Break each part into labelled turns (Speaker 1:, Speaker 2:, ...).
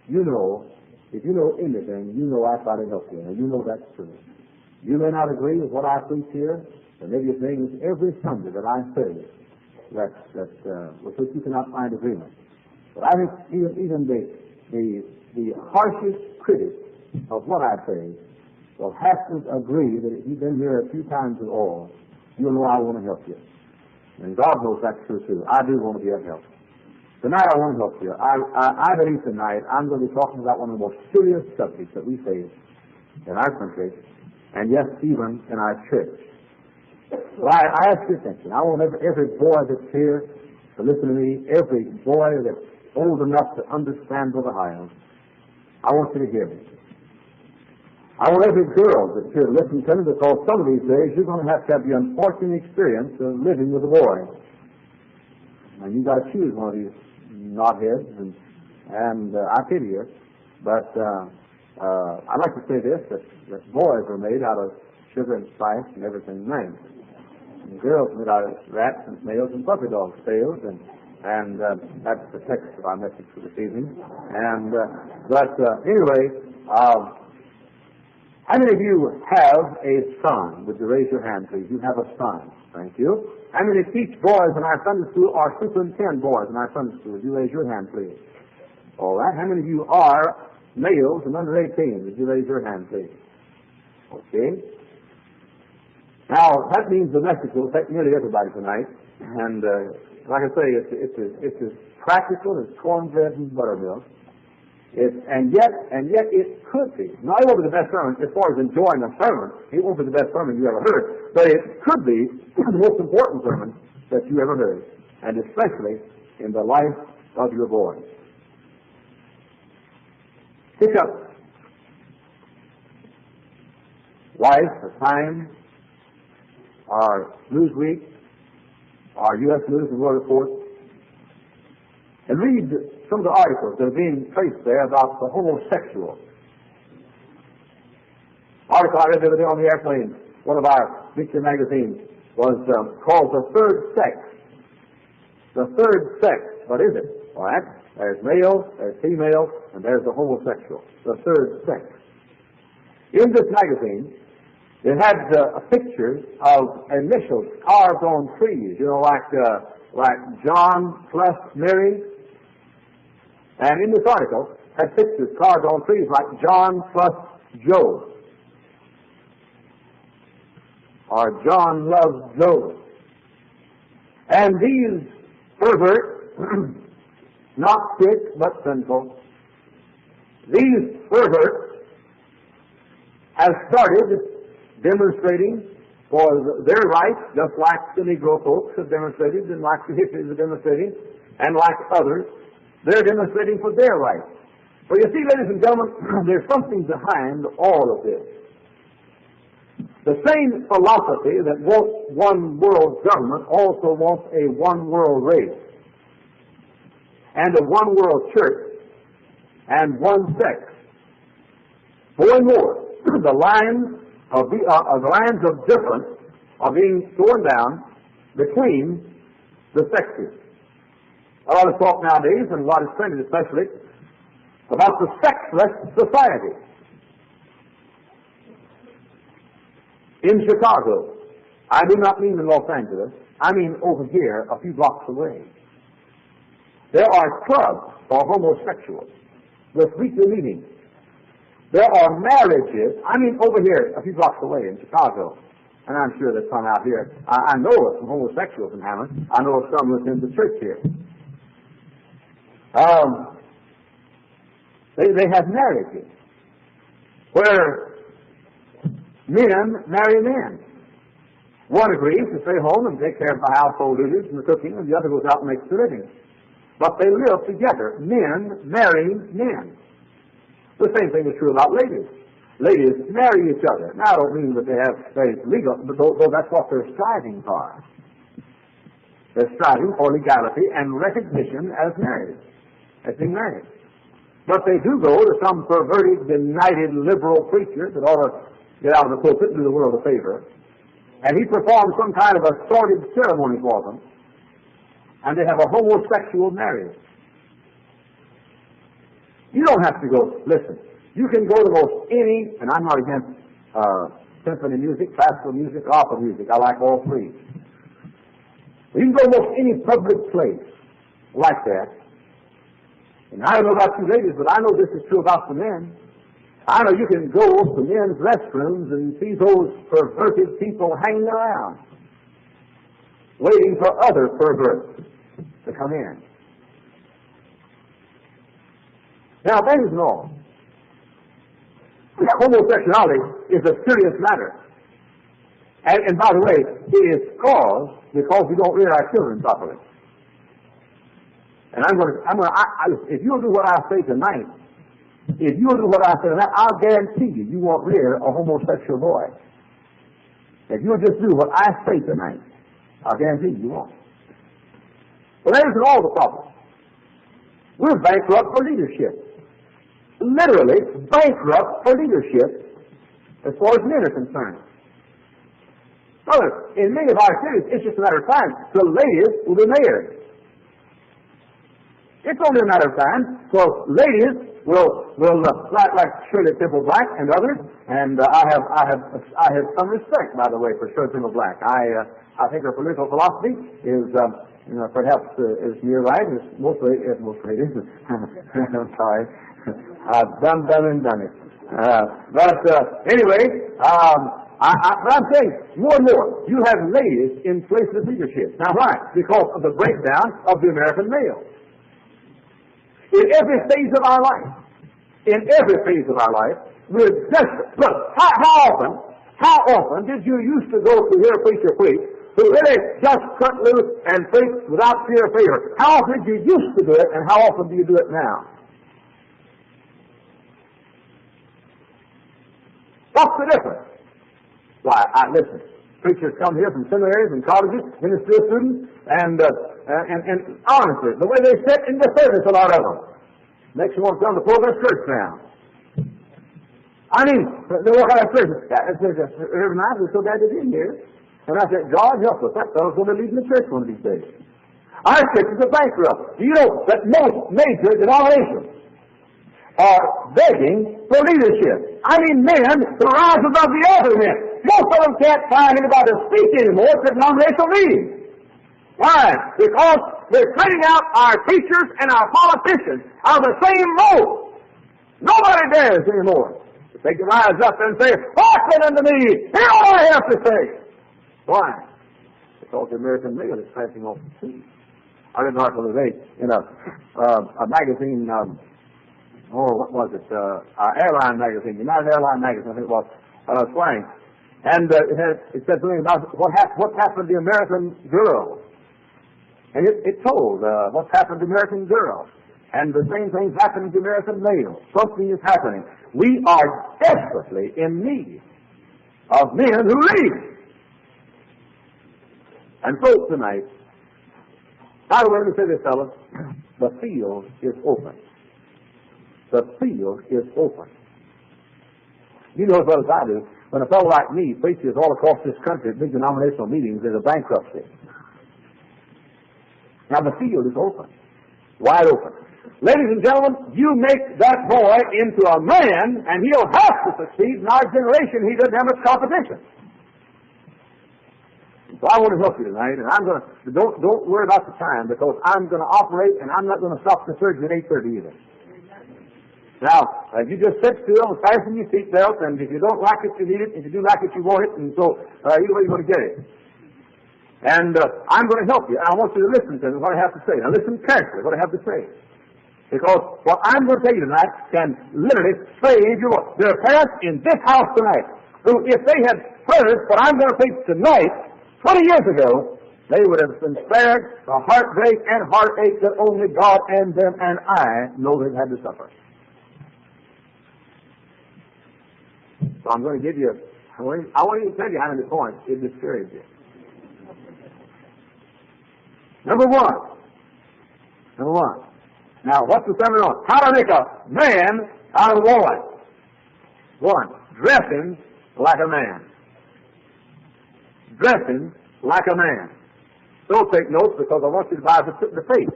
Speaker 1: you know, if you know anything, you know I try to help you, and you know that's true. You may not agree with what I preach here, but maybe it's saying every Sunday that I say with which you cannot find agreement. But I think even the harshest critic of what I say will have to agree that if you've been here a few times at all, you'll know I want to help you. And God knows that's true too. I do want to be of help. Tonight I want to help you. I believe tonight I'm going to be talking about one of the most serious subjects that we face in our country, and yes, even in our church. Well, I ask your attention. I want every boy that's here to listen to me, every boy that's old enough to understand Brother Hyles. I want you to hear me. I want every girl that's here to listen to me, because some of these days you're going to have the unfortunate experience of living with a boy. And you've got to choose one of these knotheads, and I pity you. But I'd like to say this, that boys are made out of sugar and spice and everything nice. And girls are made out of rats and snails and puppy dog tails, and that's the text of our message for this evening. But anyway, how many of you have a son? Would you raise your hand, please? You have a son. Thank you. How many teach boys in our Sunday school or superintend boys in our Sunday school? Would you raise your hand, please? All right. How many of you are males and under 18? Would you raise your hand, please? Okay. Now, that means the message will affect nearly everybody tonight. And like I say, it's as practical as cornbread and buttermilk. And yet it could be. Now, it won't be the best sermon as far as enjoying a sermon. It won't be the best sermon you ever heard. But it could be the most important sermon that you ever heard. And especially in the life of your boy. Pick up Life or Time, our Newsweek, our U.S. News and World Report, and read some of the articles that are being traced there about the homosexual. Article I read the other day on the airplane, one of our weekly magazines, was called The Third Sex. The Third Sex. What is it? All right. There's male, there's female, and there's the homosexual. The third sex. In this magazine, it had pictures of initials carved on trees, you know, like John plus Mary. And in this article, had pictures carved on trees like John plus Joe. Or John loves Joe. And these perverts, not sick but sinful, these perverts have started demonstrating for their rights, just like the Negro folks have demonstrated, and like the hippies are demonstrating, and like others, they're demonstrating for their rights. Well, you see, ladies and gentlemen, there's something behind all of this. The same philosophy that wants one world government also wants a one world race, and a one world church, and one sex. More and more, the lines of difference are being torn down between the sexes. A lot of talk nowadays, and a lot is printed especially, about the sexless society. In Chicago, I do not mean in Los Angeles, I mean over here, a few blocks away. There are clubs for homosexuals with weekly meetings. There are marriages, I mean over here, a few blocks away in Chicago. And I'm sure there's some out here. I know of some homosexuals in Hammond. I know of some within the church here. They have marriages where men marry men. One agrees to stay home and take care of the household duties and the cooking, and the other goes out and makes the living. But they live together, men marrying men. The same thing is true about ladies. Ladies marry each other. Now, I don't mean that they have things legal, but though that's what they're striving for. They're striving for legality and recognition as married, as being married. But they do go to some perverted, benighted, liberal preacher that ought to get out of the pulpit and do the world a favor, and he performs some kind of a sordid ceremony for them, and they have a homosexual marriage. You don't have to go. Listen, you can go to most any, and I'm not against symphony music, classical music, opera music. I like all three. You can go to most any public place like that. And I don't know about you ladies, but I know this is true about the men. I know you can go to men's restrooms and see those perverted people hanging around, waiting for other perverts to come in. Now, that is all. Homosexuality is a serious matter. And by the way, it is caused because we don't rear our children properly. And if you'll do what I say tonight, I'll guarantee you won't rear a homosexual boy. If you'll just do what I say tonight, I'll guarantee you won't. Well, that isn't all the problem. We're bankrupt for leadership. Literally bankrupt for leadership as far as men are concerned. Brother, in many of our cities, it's just a matter of time. The ladies will be mayors. It's only a matter of time. So ladies will like Shirley Temple Black and others, and I have some respect, by the way, for Shirley Temple Black. I think her political philosophy is perhaps is near right. It's mostly ladies. I'm sorry. I've done it. Anyway, but I'm saying more and more, you have ladies in places of leadership. Now, why? Because of the breakdown of the American male. In every phase of our life, we're desperate. Look, how often did you used to go to hear a preacher preach who really just cut loose and preach without fear or favor? How often did you used to do it, and how often do you do it now? What's the difference? Why, listen, preachers come here from seminaries and colleges, ministry students, and honestly, the way they sit in the service, a lot of them, makes you want to come to Progress Church now. I mean, they walk out of church. Every night we're so glad to be here. And I said, God help us, that fellow's going to leave the church one of these days. Our churches are bankrupt. Do you know that most major denominations are begging for leadership? I mean, men to rise above the other men. Most of them can't find anybody to speak anymore to denominational meetings. Why? Because we're cutting out our preachers and our politicians out of the same mold. Nobody dares anymore to take the rise up and say, "Hearken unto me, hear all I have to say." Why? Because the American male is passing off the sea. I read an article today in a magazine, what was it? Airline magazine, United Airline magazine, I think it was, Slang. And it said something about what happened to the American girl. And it told what's happened to American girls. And the same thing's happening to American males. Something is happening. We are desperately in need of men who lead. And so tonight, by the way, let me say this, fellas, the field is open. The field is open. You know as well as I do, when a fellow like me preaches all across this country at big denominational meetings, there's a bankruptcy. Now the field is open, wide open. Ladies and gentlemen, you make that boy into a man, and he'll have to succeed. In our generation, he doesn't have much competition. So I want to help you tonight, and I'm going to, don't worry about the time, because I'm going to operate, and I'm not going to stop the surgery at 8:30 either. Now, you just sit still and fasten your seatbelt, and if you don't like it, you need it. If you do like it, you want it, and so either way you're going to get it. And I'm going to help you, and I want you to listen to what I have to say. Now listen carefully what I have to say. Because what I'm going to tell you tonight can literally save your life. There are parents in this house tonight who, if they had heard what I'm going to preach tonight 20 years ago, they would have been spared the heartbreak and heartache that only God and them and I know they've had to suffer. So I'm going to give you, I want you to tell you how many points it discouraged you. Number one. Now, what's the sermon on? How to make a man out of a woman. One, dressing like a man. Dressing like a man. Don't take notes, because I want you to buy the face.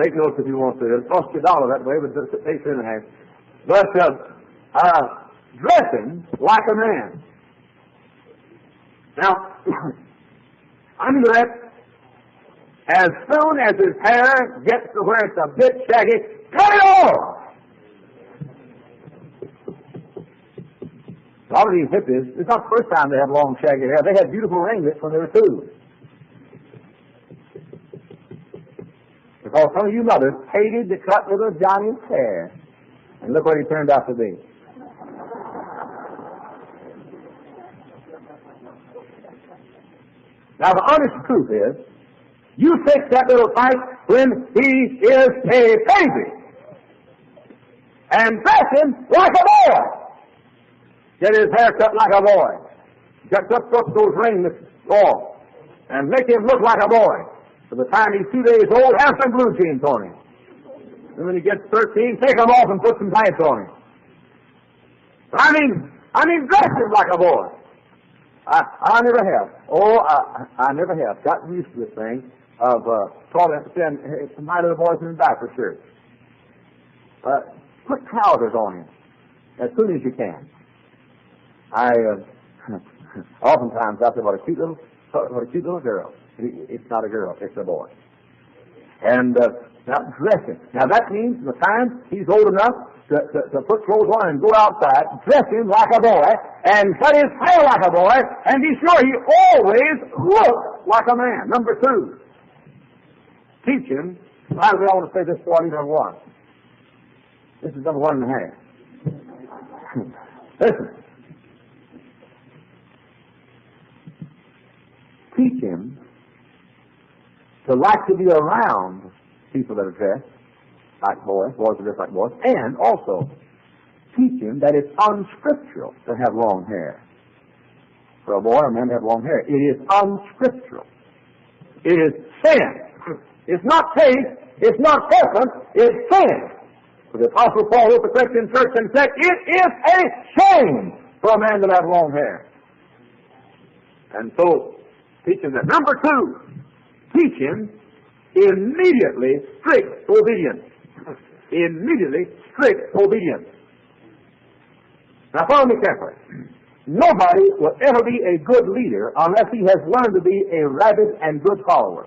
Speaker 1: Take notes if you want to. It'll cost you $1 that way, but it takes in a half. But dressing like a man. Now, under that, as soon as his hair gets to where it's a bit shaggy, cut it off! A lot of these hippies, it's not the first time they have long shaggy hair. They had beautiful ringlets when they were 2. Because some of you mothers hated to cut little Johnny's hair. And look what he turned out to be. Now the honest truth is, you fix that little fight when he is a baby. And dress him like a boy. Get his hair cut like a boy. Cut those ringlets off. And make him look like a boy. By the time he's 2 days old, have some blue jeans on him. And when he gets 13, take them off and put some tights on him. I mean, dress him like a boy. I never have. I never have gotten used to this thing of saying, hey, my little boy's in the diaper shirt. Put trousers on him as soon as you can. Oftentimes I say, what a cute little girl. It's not a girl, it's a boy. And now dress him. Now that means the time he's old enough to put clothes on and go outside, dress him like a boy, and cut his hair like a boy, and be sure he always looks like a man. Number 2, teach him. I want to say this before I leave number 1. This is number 1.5. Listen. Teach him to like to be around people that are dressed like boys are dressed like boys, and also teach him that it's unscriptural to have long hair. For a boy or a man to have long hair, it is unscriptural. It is sin. It's not faith, it's not preference, it's sin. For the Apostle Paul wrote the Christian church and said, it is a shame for a man to have long hair. And so, teach him that. Number 2, teach him immediately strict obedience. Immediately strict obedience. Now follow me carefully. Nobody will ever be a good leader unless he has learned to be a rabid and good follower.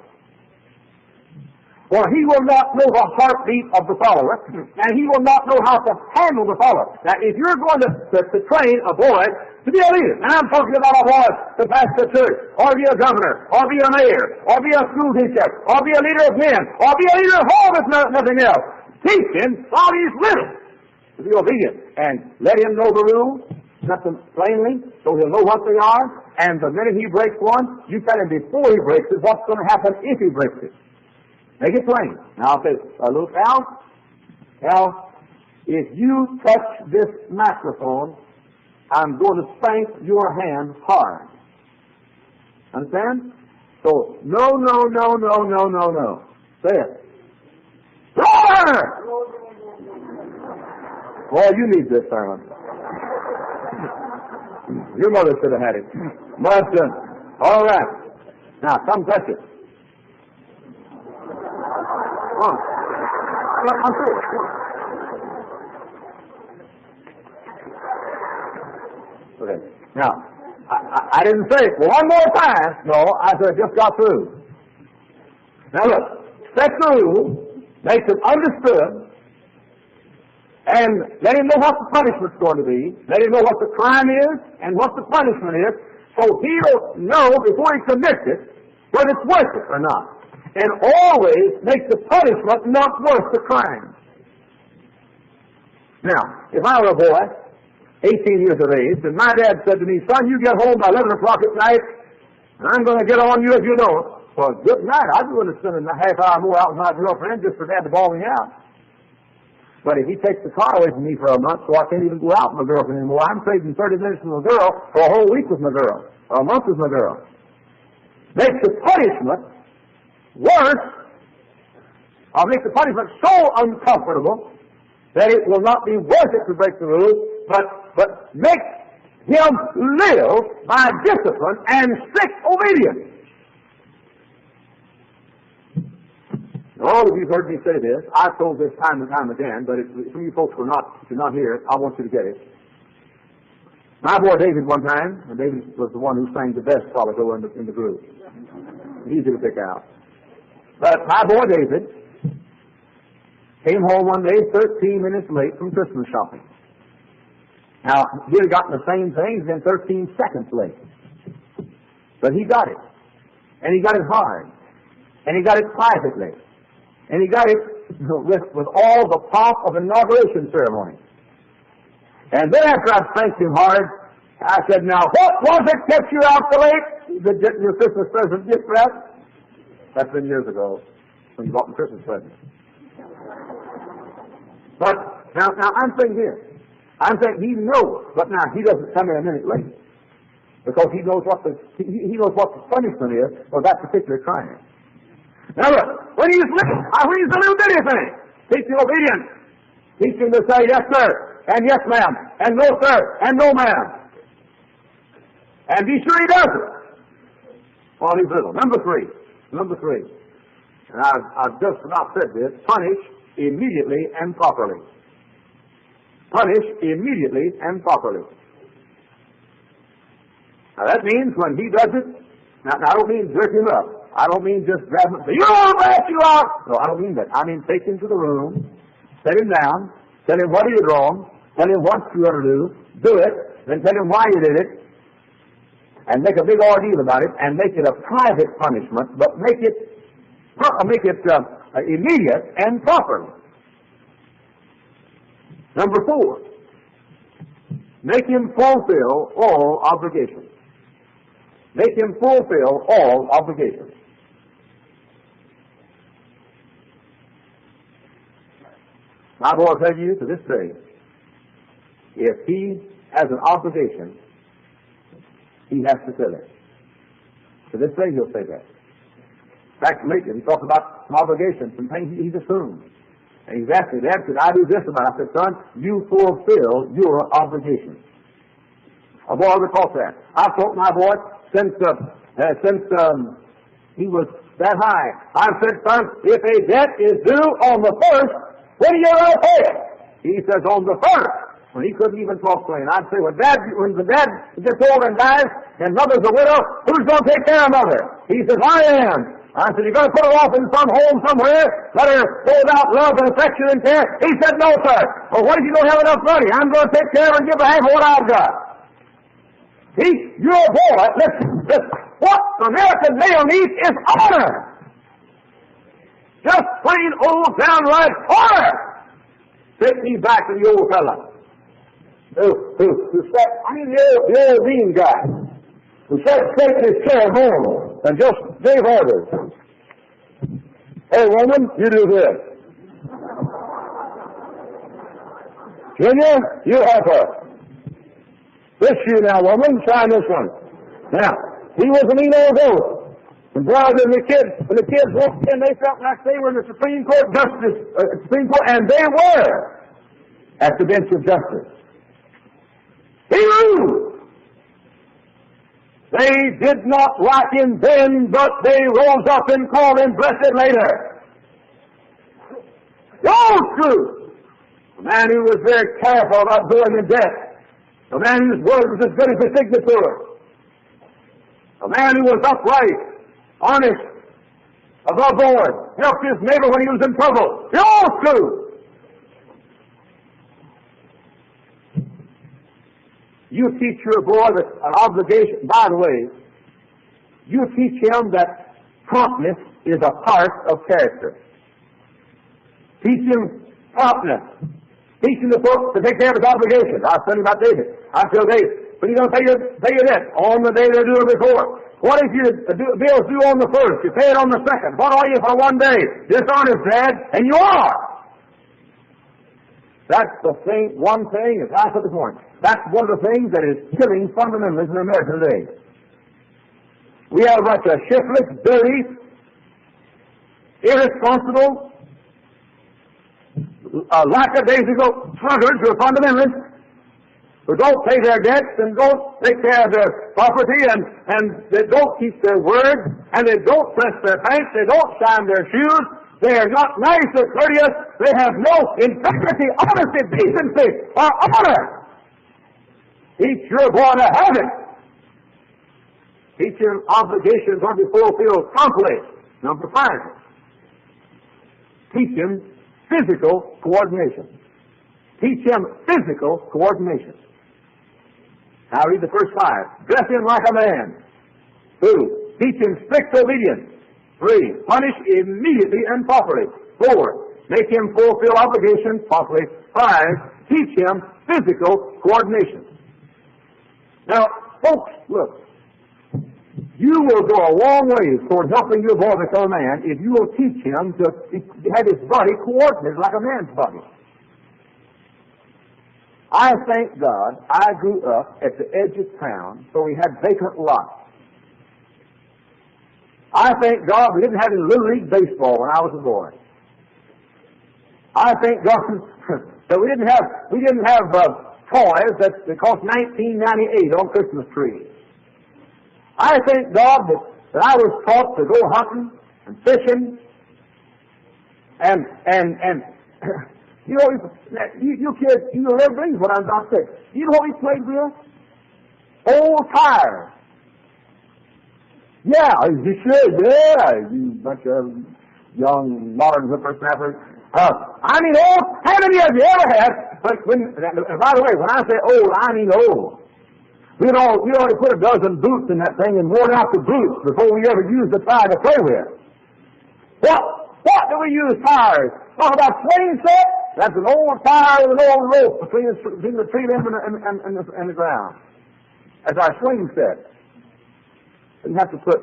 Speaker 1: For he will not know the heartbeat of the follower, and he will not know how to handle the follower. Now, if you're going to train a boy to be a leader, and I'm talking about a boy to pastor a church, or be a governor, or be a mayor, or be a school teacher, or be a leader of men, or be a leader of home, if nothing else, teach him while he's little to be obedient, and let him know the rules, set them plainly, so he'll know what they are, and the minute he breaks one, you tell him before he breaks it what's going to happen if he breaks it. Make it plain. Now I'll say, look, Al, if you touch this microphone, I'm going to spank your hand hard. Understand? So, no. Say it. Brother! Boy, you need this sermon. Your mother should have had it. But, all right. Now, come touch it. I'm through. Okay. Now, I didn't say it one more time. No, I said I just got through. Now look, set the rule, make it understood, and let him know what the punishment's going to be. Let him know what the crime is and what the punishment is, so he'll know before he commits it whether it's worth it or not. And always make the punishment not worth the crime. Now, if I were a boy, 18 years of age, and my dad said to me, son, you get home by 11 o'clock at night, and I'm going to get on you if you don't. Well, good night. I'd be willing to spend a half hour more out with my girlfriend just for dad to bawl me out. But if he takes the car away from me for a month so I can't even go out with my girlfriend anymore, I'm trading 30 minutes with my girl for a whole week with my girl, or a month with my girl. Makes the punishment worse, I'll make the punishment so uncomfortable that it will not be worth it to break the rules, but make him live by discipline and strict obedience. All of you have heard me say this. I've told this time and time again, but if some of you folks were not hear it, I want you to get it. My boy David one time, and David was the one who sang the best while ago in the group. Easy to pick out. But my boy David came home one day 13 minutes late from Christmas shopping. Now, he had gotten the same thing, he's been 13 seconds late. But he got it. And he got it hard. And he got it privately. And he got it with all the pomp of inauguration ceremony. And then after I spanked him hard, I said, now, what was it kept you out so late? Getting your Christmas present gift wrapped? That's been years ago when you bought me Christmas presents. But now I'm saying here, I'm saying he knows, but now he doesn't come in a minute late because he knows what the punishment is for that particular crime. Now look, when he's a little bitty thing, teach him obedience. Teach him to say yes sir and yes ma'am and no sir and no ma'am, and be sure he does it while he's little. Number three, and I've just about said this: punish immediately and properly. Punish immediately and properly. Now that means when he does it, now I don't mean jerk him up. I don't mean just grab him and say, "You brat, you are!" No, I don't mean that. I mean take him to the room, set him down, tell him what he did wrong, tell him what you ought to do it, then tell him why you did it, and make a big ordeal about it, and make it a private punishment, but make it immediate and proper. Number 4, make him fulfill all obligations. Make him fulfill all obligations. My boy will tell you to this day, if he has an obligation, he has to fill it. To this day he'll say that. In fact, later he talks about some obligations, some things he's assumed. And he's asked me, Dad, could I do this about it? I said, son, you fulfill your obligations. A boy recalls that. I've taught my boy since he was that high. I've said, son, if a debt is due on the 1st, when are you going to pay it? He says, on the 1st. When he couldn't even talk plain. I'd say, when the dad gets old and dies, and mother's a widow, who's going to take care of mother? He says, I am. I said, you're going to put her off in some home somewhere, let her go without love and affection and care? He said, no, sir. Well, what if you don't have enough money? I'm going to take care of her and give her half of what I've got. Your boy, listen, what the American male needs is honor. Just plain old downright honor. Take me back to the old fella. The old mean guy who said take his chair home and just gave orders. Hey woman, you do this. Junior, you help her. This you now, woman, sign this one. Now, he was a mean old ghost. And when the kids walked in, they felt like they were in the Supreme Court and they were at the bench of justice. He ruled. They did not like him then, but they rose up and called him blessed later. The old truth. A man who was very careful about going in debt. A man whose word was as good as a signature. A man who was upright, honest, above board, helped his neighbor when he was in trouble. The old truth. You teach your boy that an obligation, by the way, you teach him that promptness is a part of character. Teach him promptness. Teach him to take care of his obligations. I was telling you about David. I tell David, when you don't pay your debt on the day they're due before. What if your bill's due on the 1st? You pay it on the 2nd. What are you for one day? Dishonest, Dad, and you are. That's the thing, one thing, as I said this morning, that's one of the things that is killing fundamentalism in America today. We have a bunch of shiftless, dirty, irresponsible, lackadaisical sluggards who are fundamentalists, who don't pay their debts and don't take care of their property and they don't keep their word and they don't press their pants, they don't shine their shoes, They are not nice or courteous. They have no integrity, honesty, decency, or honor. Teach your boy to have it. Teach him obligations are to be fulfilled promptly. Number 5. Teach him physical coordination. Teach him physical coordination. Now read the first 5. Dress him like a man. 2. Teach him strict obedience. 3. Punish immediately and properly. 4. Make him fulfill obligations properly. 5. Teach him physical coordination. Now, folks, look. You will go a long way toward helping your boy become a man if you will teach him to have his body coordinated like a man's body. I thank God I grew up at the edge of town, so we had vacant lots. I thank God we didn't have any Little League baseball when I was a boy. I thank God that we didn't have toys that cost $19.98 on Christmas trees. I thank God that I was taught to go hunting and fishing and you know, you kids, you never believe what I'm about to say. You know what we played with? Old tires. Yeah, you should, yeah, you bunch of young modern whippersnappers. I mean old, how many of you ever had, but by the way, when I say old, I mean old. We already put a dozen boots in that thing and worn out the boots before we ever used the tire to play with. What do we use tires? Talk about swing set? That's an old tire with an old rope between the tree limb and the ground. That's our swing set. You have to put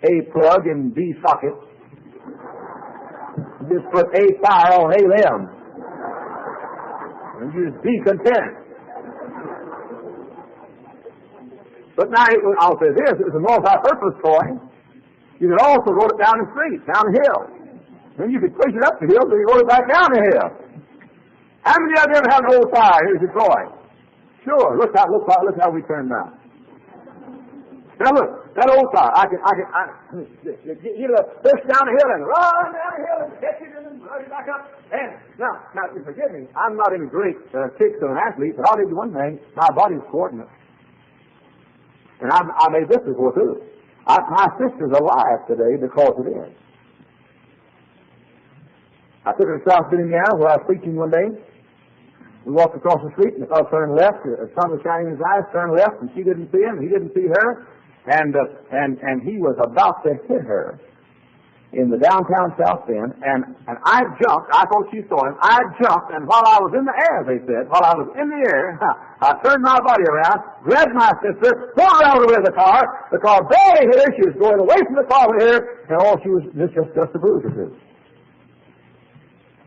Speaker 1: A plug in B socket. You just put A tire on A limb. And you just be content. But now, I'll say this, it was a multi-purpose toy. You could also roll it down the street, down the hill. Then you could push it up the hill, so you roll it back down the hill. How many of you ever have an old tire? Here's your toy. Sure, look how we turned out. Now look, that old tire, I can you know, push down the hill and run down the hill and catch it and then run it back up. And now, you forgive me, I'm not any great fix of an athlete, but I'll tell you one thing, my body's coordinate. And I made this before too. My sister's alive today because of this. I took her to South Bend, Indiana, where I was preaching one day. We walked across the street, and the fellow turned left. The sun was shining in his eyes, turned left, and she didn't see him. He didn't see her. And he was about to hit her in the downtown South Bend, and I jumped. I thought she saw him. I jumped, and while I was in the air, they said, while I was in the air, I turned my body around, grabbed my sister, pulled her out of the car. The car barely hit her. She was going away from the car with her, and all she was just a bruise or two.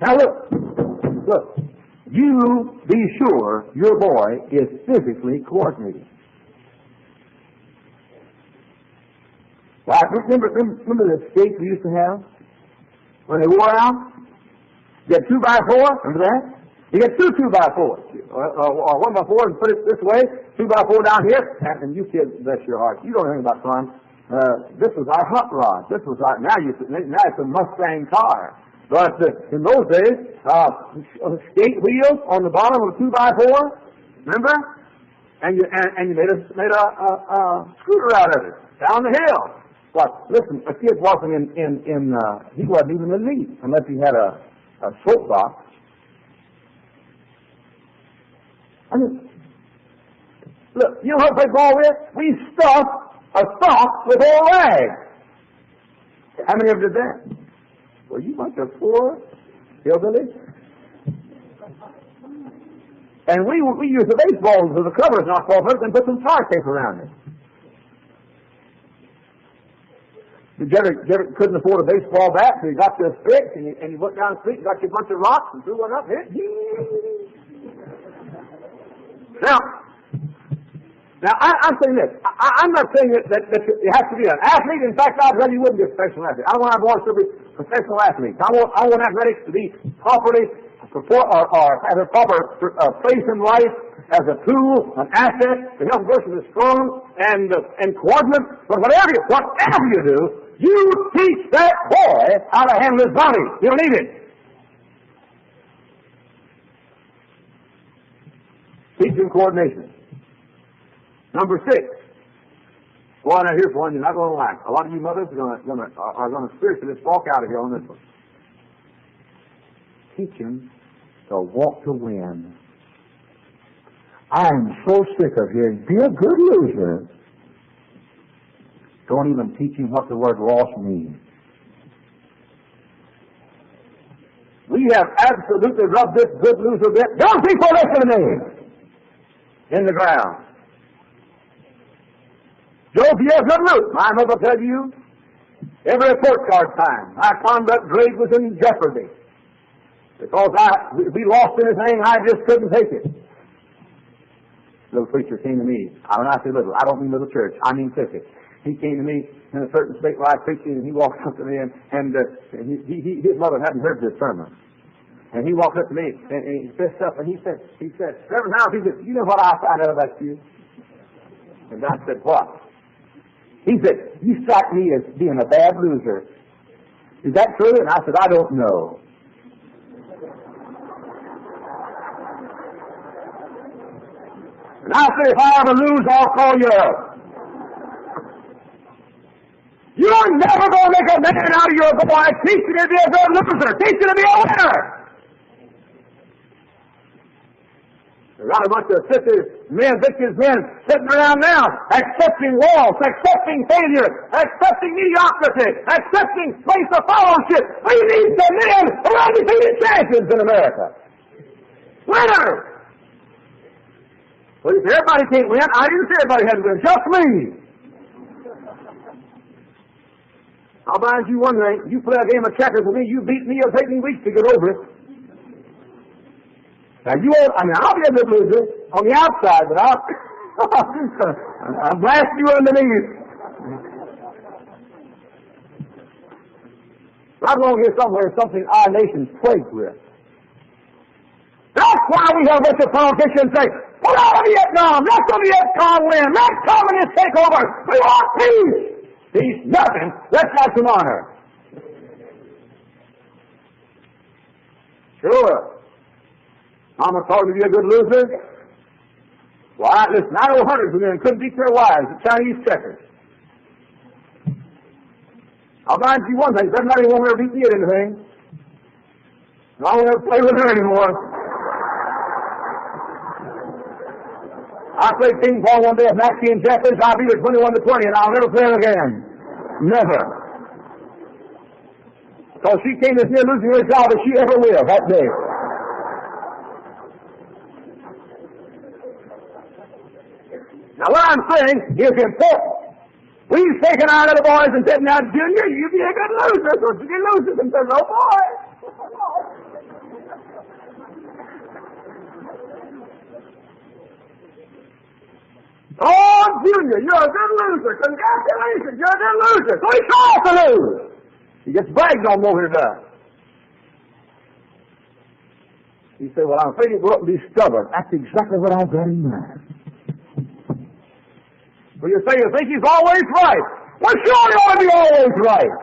Speaker 1: Now look. You be sure your boy is physically coordinated. Well, remember the skates we used to have? When they wore out? You had 2x4, remember that? You get two 2x4s, or 1x4 and put it this way, 2x4 down here, and you kids, bless your heart, you don't know anything about fun. This was our hot rod. This was our, now it's a Mustang car. But in those days, skate wheels on the bottom of a 2x4, remember? And you made a scooter out of it, down the hill. But listen, a kid wasn't he wasn't even elite unless he had a soapbox. I mean, look, you know what we play ball with? We stuff a sock with old rags. How many of you did that? Well, you bunch of poor hillbillies. And we use the baseballs as the covers, not covers, and put some tar tape around it. You ever couldn't afford a baseball bat, so you got your stick, and you went down the street and got your bunch of rocks and threw one up and hit. Now, I'm saying this. I'm not saying that you have to be an athlete. In fact, I'd rather you wouldn't be a professional athlete. I don't want our boys to be professional athletes. I want athletics to be properly support or have a proper place in life as a tool, an asset to help a person be strong and coordinate. But whatever you do, You teach that boy how to handle his body. He'll need it. Teach him coordination. Number 6. Boy, now here's one you're not going to like. A lot of you mothers are going to spiritually just walk out of here on this one. Teach him to walk to win. I am so sick of hearing, be a good loser. Don't even teach him what the word loss means. We have absolutely rubbed this good loser bit. Don't people listen to me! In the ground. Joe, if you have good loot, my mother will tell you, every report card time, my conduct grade was in jeopardy. Because we lost anything, I just couldn't take it. Little preacher came to me. When I say little, I don't mean little church. I mean ticket. He came to me in a certain state where I was preaching, and he walked up to me, and his mother hadn't heard this sermon. And he walked up to me, and he fessed up, and he said, Reverend Howard, he said, you know what I found out about you? And I said, what? He said, you strike me as being a bad loser. Is that true? And I said, I don't know. And I said, if I ever lose, I'll call you up. You're never going to make a man out of your boy. Teach him to be a good loser. Teach him to be a winner. There's got a bunch of sisters, men, victims, men sitting around now, accepting loss, accepting failure, accepting mediocrity, accepting place of fellowship. We need some men who are undefeated champions in America. Winners! Well, you say everybody can't win. I didn't say everybody had to win. Just me. I'll mind you one thing. You play a game of checkers with me, you beat me, it'll take me weeks to get over it. Now, I'll be a good loser on the outside, but I'll blast you underneath. Right along here somewhere, something our nation's plagued with. That's why we have a bunch of politicians say, pull out of Vietnam, let the Vietcong win, let communists take over, we want peace. Peace, nothing, let's have some honor. Sure. I'm going to call to be a good loser? Well, listen, I know hundreds of men couldn't beat their wives at Chinese checkers. I'll mind you one thing, there's not anyone ever beat me at anything. And I won't ever play with her anymore. I played ping pong one day at Maxie and Jeffers. I beat her 21-20, and I'll never play her again. Never. Because she came as near losing her job as she ever will that day. Now, what I'm saying is important. We've taken our little boys and said, now, Junior, you be a good loser. So you get losers and said, oh, boy. Oh, Junior, you're a good loser. Congratulations, you're a good loser. So he tries to lose. He gets bragged on more than he does. He said, well, I'm afraid he'll grow up and be stubborn. That's exactly what I've got in mind. Well, you say you think he's always right. Well, sure he ought to be always right.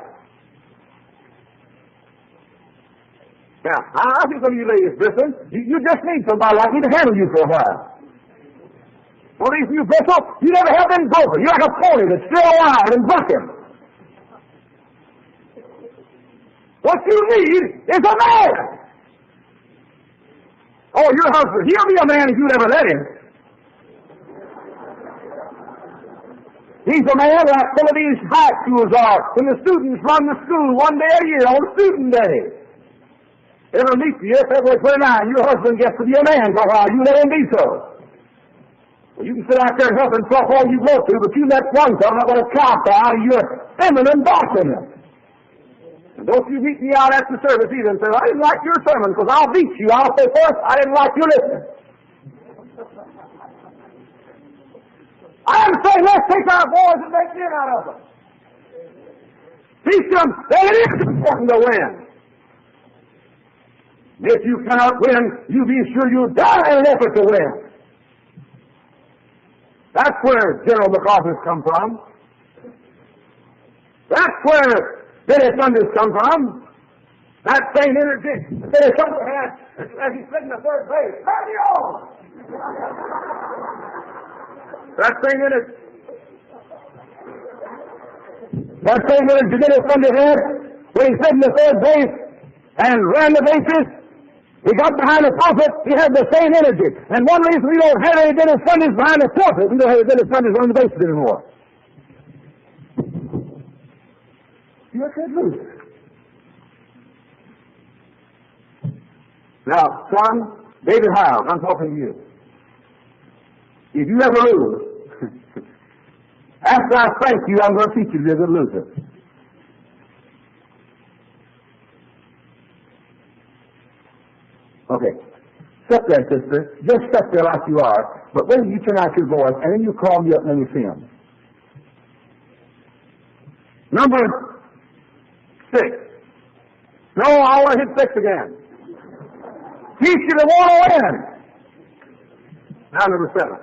Speaker 1: Now, I think some of you ladies, listen, you just need somebody like me to handle you for a while. Well, these you bristle, you never have been broken. You're like a pony that's still alive and bucking. What you need is a man. Oh, your husband, he'll be a man if you never let him. He's a man like some of these high schools are, when the students run the school one day a year on student day. Every leap year, February 29, your husband gets to be a man for a while. You let him be so. Well, you can sit out there and help himself all you want to, but you let one come up with a cow out of your feminine bossing him. And don't you meet me out at the service either and say, I didn't like your sermon because I'll beat you. I'll say first, I didn't like you listening. I'm saying let's take our boys and make men out of them. Teach them that it is important to win. If you cannot win, you be sure you die in an effort to win. That's where General MacArthur's come from. That's where Billy Thunders come from. That same energy that Billy Thunder had as he's sitting at third base. Carry on! That same energy. That same energy Billy Thunder had when he's sitting at third base and ran the bases. He got behind the pulpit, he had the same energy. And one reason we don't have any Billy Thunders behind the pulpit, we don't have any Billy Thunders on the bases anymore. You're a loser. Now, son, David Hyles, I'm talking to you. If you ever lose, after I thank you, I'm going to teach you to be a good loser. Okay. Sit there, sister. Just sit there like you are. But when you turn out your voice, and then you call me up and then you sing. Number 6. No, I want to hit 6 again. Teach you to want to win. Now number 7.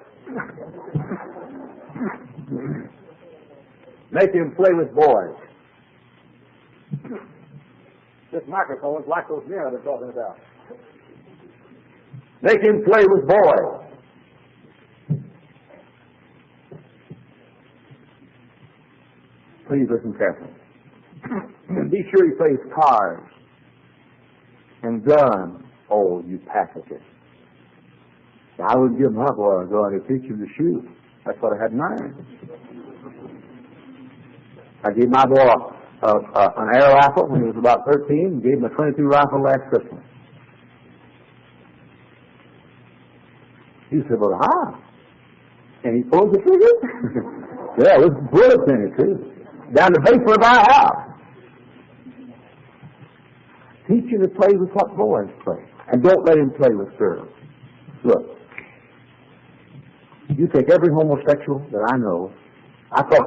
Speaker 1: Make him play with boys. This microphone is like those men they're talking about. Make him play with boys. Please listen carefully. And be sure he plays cards and guns. Oh, you pacifist. I wouldn't give my boy a gun to teach him to shoot. That's what I had in mind. I gave my boy an air rifle when he was about 13 and gave him a .22 rifle last Christmas. He said, well, how? And he pulled the trigger. Yeah, with bullets in it, too. Down the basement of our house. Teach him to play with what boys play. And don't let him play with girls. Look, you take every homosexual that I know. I take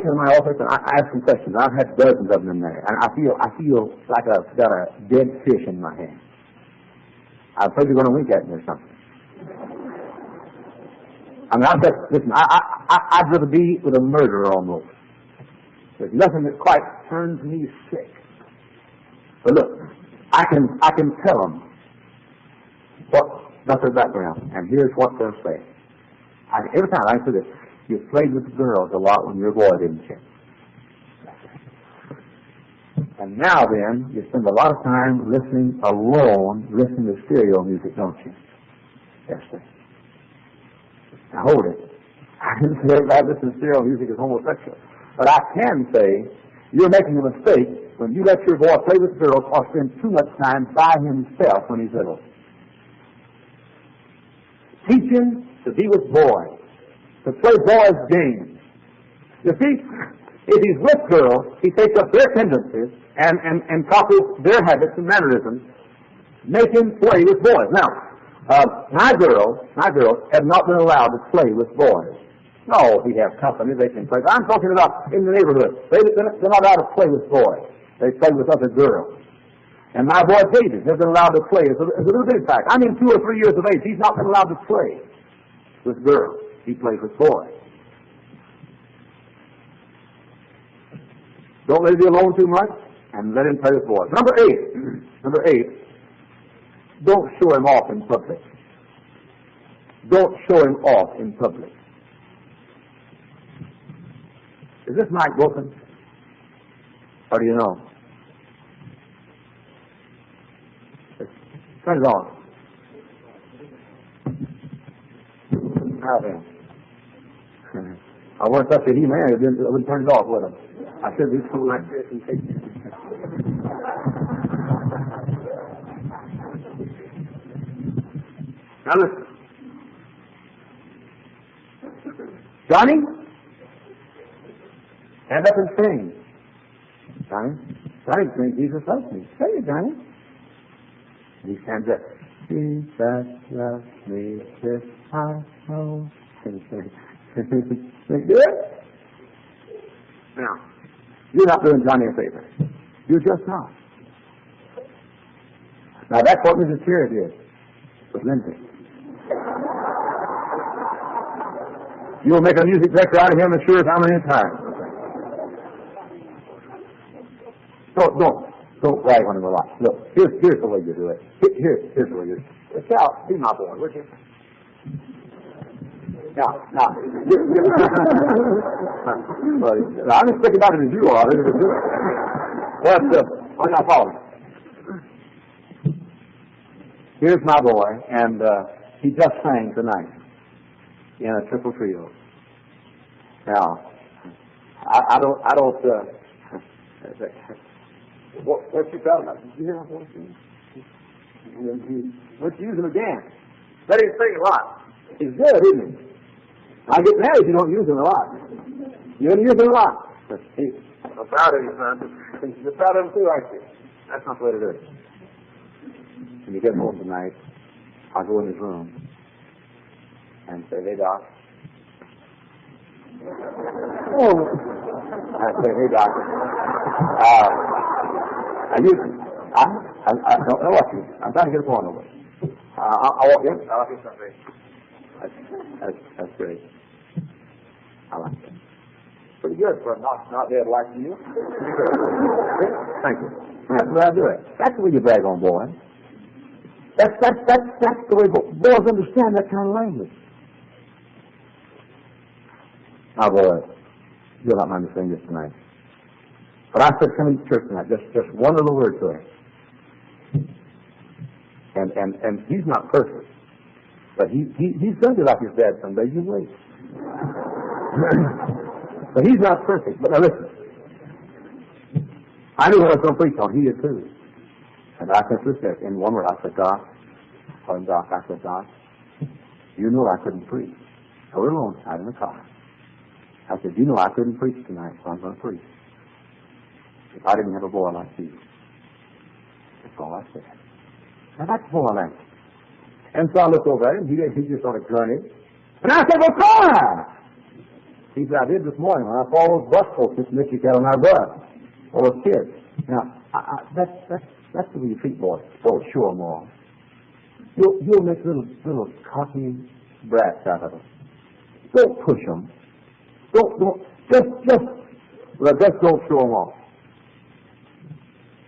Speaker 1: them to my office and I ask them questions. I've had dozens of them in there. And I feel like I've got a dead fish in my hand. I'm afraid you're going to wink at me or something. I mean, I'd rather be with a murderer almost. There's nothing that quite turns me sick. But look, I can tell them what's their background, and here's what they'll say. Every time I say this, you played with girls a lot when you were a boy, didn't you? And now then, you spend a lot of time listening to stereo music, don't you? Yes, sir. Now hold it. I didn't say everybody listening to stereo music is homosexual. But I can say you're making a mistake when you let your boy play with girls or spend too much time by himself when he's little. Teach him to be with boys, to play boys' games. You see, if he's with girls, he takes up their tendencies and copies their habits and mannerisms. Make him play with boys. Now, my girls have not been allowed to play with boys. No, if he has company, they can play. But I'm talking about in the neighborhood. They're not allowed to play with boys. They play with other girls. And my boy David has been allowed to play as a little bit back. I mean, 2 or 3 years of age. He's not been allowed to play with girls. He plays with boys. Don't let him be alone too much, and let him play with boys. Number 8. Don't show him off in public. Don't show him off in public. Is this mic broken? Or do you know? Turn it on. Now then. I want to touch it. He man, I wouldn't turn it off with him. I said this something like this and take it. Now listen. Johnny, stand up and sing. Johnny sing, Jesus loves me. Say it, Johnny. And he stands up. Jesus loves me, this I know. Sing. Do it? Now, you're not doing Johnny a favor. You're just not. Now that's what Mrs. Terry did with Lindsay. You'll make a music director out of him as sure as how many times. Don't brag on him a lot. Look, here's the way you do it. Here's the way you do it. Cal, be my boy, would you? Now, I'm just thinking about it as you are. But, I'm not following. Here's my boy, and he just sang tonight in a triple trio. Now, I don't. What you felt about? Did you hear my voice? Let's use him again. Let him sing a lot. He's good, isn't he? I get mad if you don't use him a lot. You're going to use him a lot. I'm proud of you, son. You're proud of him too, aren't you? That's not the way to do it. When you get home tonight, I'll go in his room and say, "Hey, Doc." Oh. I say, "Hey, Doc. I don't know what you. I'm trying to get a point over. I'll walk in. I'll get something. That's great. I like that. Pretty good for a not dead like you. Thank you. That's the way I do it. That's the way you brag on boys. That's the way boys understand that kind of language. Now, boys, you'll not mind me saying this tonight. But I said coming to church tonight, just one little word to him. And he's not perfect. But he's going to be like his dad someday, you wait. But he's not perfect. But now listen. I knew what I was going to preach on. He did too. And I simply said, in one word, I said, "Doc," I said, "Doc, you know I couldn't preach. I was alone inside in the car. I said, you know I couldn't preach tonight, so I'm going to preach. If I didn't have a boy like you." That's all I said. Now that's boy language. And so I looked over at him. He just sort of grunted. And I said, "Well, cry." He said, "I did this morning when I saw those bus folks that Mitchie got on our bus. All those kids." Now, that's the way you treat boys. Oh, sure, more. You'll make little cocky brats out of them. Don't push them. Just don't show them off.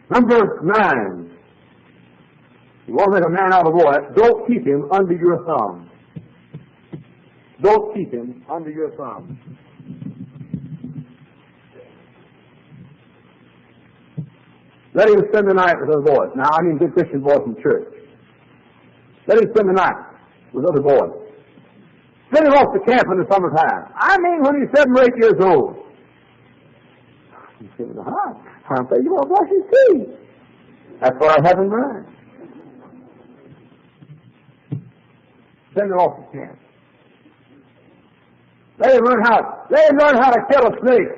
Speaker 1: Number 9. You want to make a man out of a boy, don't keep him under your thumb. Don't keep him under your thumb. Let him spend the night with other boys. Now, I mean good Christian boys in church. Let him spend the night with other boys. Send him off to camp in the summertime. I mean when he's 7 or 8 years old. You say, I'm saying, you want to brush his teeth. That's what I have in mind. Send him off to camp. Let him learn how to kill a snake.